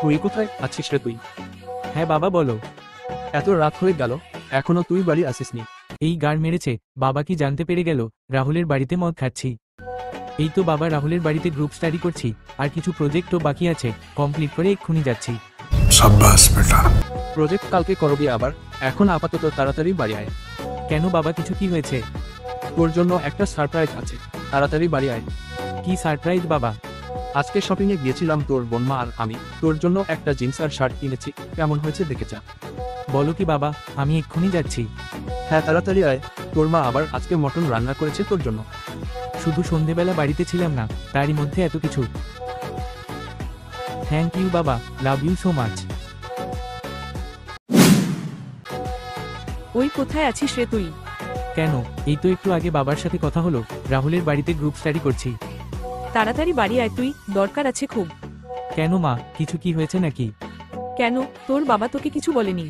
তুই কোথায় আছিস রে তুই? হ্যাঁ বাবা বলো। এত রাত হয়ে গেল, এখনো তুই বাড়ি আসিসনি? এই গাড় মেরেছে, বাবা কি জানতে পেরে গেল রাহুলের বাড়িতে মদ খাচ্ছি? এই তো বাবা রাহুলের বাড়িতে গ্রুপ স্টাডি করছি, আর কিছু প্রজেক্টও বাকি আছে, কমপ্লিট করে এক্ষুনি যাচ্ছি। शाबाश बेटा। প্রজেক্ট কালকে করবি আবার, এখন আপাতত তাড়াতাড়ি বাড়ি আয়। কেন বাবা, কিছু কি হয়েছে? তোর জন্য একটা সারপ্রাইজ আছে, তাড়াতাড়ি বাড়ি আয়। কি সারপ্রাইজ বাবা? আজকে শপিং এ গিয়েছিলাম তোর বোনমা আর আমি, তোর জন্য একটা জিন্স আর শার্ট কিনেছি, কেমন হয়েছে দেখে যা। বলো কি বাবা, আমি এক্ষুনি যাচ্ছি। হ্যাঁ তাড়াতাড়ি আয়, তোর মা আবার আজকে মটন রান্না করেছে তোর জন্য। শুধু সন্ধেবেলা বাড়িতে ছিলাম না, তারই মধ্যে এত কিছু। থ্যাংক ইউ বাবা, লাভ ইউ সো মাচ। ওই কোথায় আছিস রে তুই? কেন, এই তো একটু আগে বাবার সাথে কথা হলো, রাহুলের বাড়িতে গ্রুপ স্টাডি করছি। তাড়াতাড়ি বাড়ি আয় তুই, দরকার আছে খুব। কেন মা, কিছু কি হয়েছে নাকি? কেন, তোর বাবা তোকে কিছু বলেনি?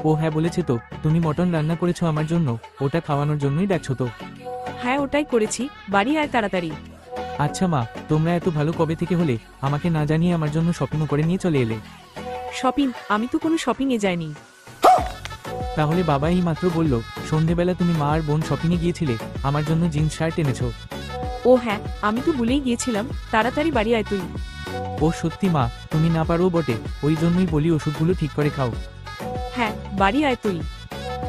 ও হ্যাঁ বলেছে তো, তুমি মটন রান্না করেছো আমার জন্য, ওটা খাওয়ানোর জন্যই ডাকছো তো। হ্যাঁ ওটাই করেছি, বাড়ি আয় তাড়াতাড়ি। আচ্ছা মা, তোমরা এত ভালো কবে থেকে হলে, আমাকে না জানিয়ে আমার জন্য শপিংও করে নিয়ে চলে এলে। শপিং? আমি তো কোনো শপিং এ যাইনি। তাহলে বাবা এই মাত্র বলল সন্ধেবেলা তুমি মা আর বোন শপিংয়ে গিয়েছিলে, আমার জন্য জিন্স শার্ট এনেছো। ও হ্যাঁ, আমি তো ভুলেই গিয়েছিলাম, তাড়াতাড়ি বাড়ি আয় তুই। ও সত্যি মা, তুমি না পারো বটে, ওই জন্যই বলি ওষুধগুলো ঠিক করে খাও। হ্যাঁ বাড়ি আয় তুই।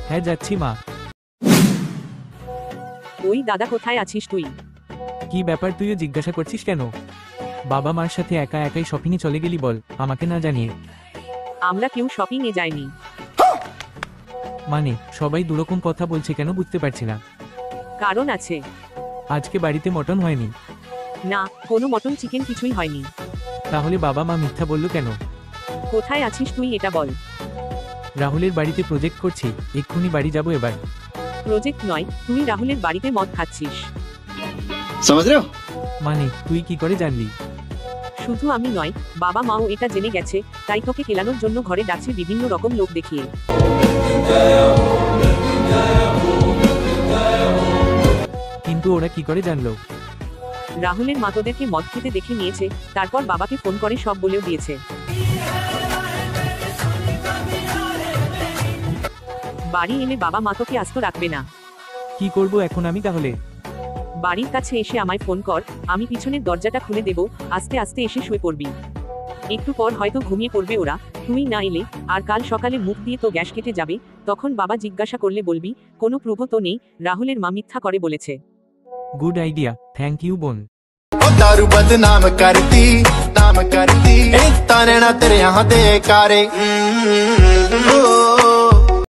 হ্যাঁ যাচ্ছি মা। ওই দাদা কোথায় আছিস তুই? কি ব্যাপার, তুইও জিজ্ঞাসা করছিস কেন? বাবা মার সাথে একা একাই শপিংয়ে চলে গেলি বল, আমাকে না জানিয়ে? আমরা কেউ শপিং এ যাইনি। মানে সবাই দুরকম কথা বলছে কেন, বুঝতে পারছি না। কারণ আছে। আজকে বাড়িতে মটন হয়নি? না, কোনো মটন চিকেন কিছুই হয়নি। তাহলে বাবা মা মিথ্যা বললো কেন? কোথায় আছিস তুই এটা বল। রাহুলের বাড়িতে প্রজেক্ট করছি, এক্ষুনি বাড়ি যাব এবার। প্রজেক্ট নয়, তুই রাহুলের বাড়িতে মদ খাচ্ছিস। समझ रहे हो? মানে তুই কি করে জানলি? শুধু আমি নয়, বাবা মাও এটা জেনে গেছে, তাই তোকে কেলানোর জন্য ঘরে ডাকছে বিভিন্ন রকম লোক দেখিয়ে। কিন্তু ওরা কি করে জানলো? রাহুলের মা তোদেরকে মদ খেতে দেখে নিয়েছে, তারপর বাবাকে ফোন করে সব বলেও দিয়েছে। বাড়ি এলে বাবা মা তোকে আস্ত রাখবে না। কি করব এখন আমি তাহলে? বাড়ির কাছে এসে আমায় ফোন কর, আমি পিছনের দরজাটা খুলে দেব, আস্তে আস্তে এসে শুয়ে পড়বি। একটু পর হয়তো ঘুমিয়ে পড়বে ওরা, তুই না এলে, আর কাল সকালে মুখ দিয়ে তো গ্যাস কেটে যাবে, তখন বাবা জিজ্ঞাসা করলে বলবি কোনো প্রুফ তো নেই, রাহুলের মা মিথ্যা করে বলেছে। গুড আইডিয়া, থ্যাংক ইউ বোন। दारू बदनाम करती, नाम करती ताने ना तेरे यहाँ दे कारे।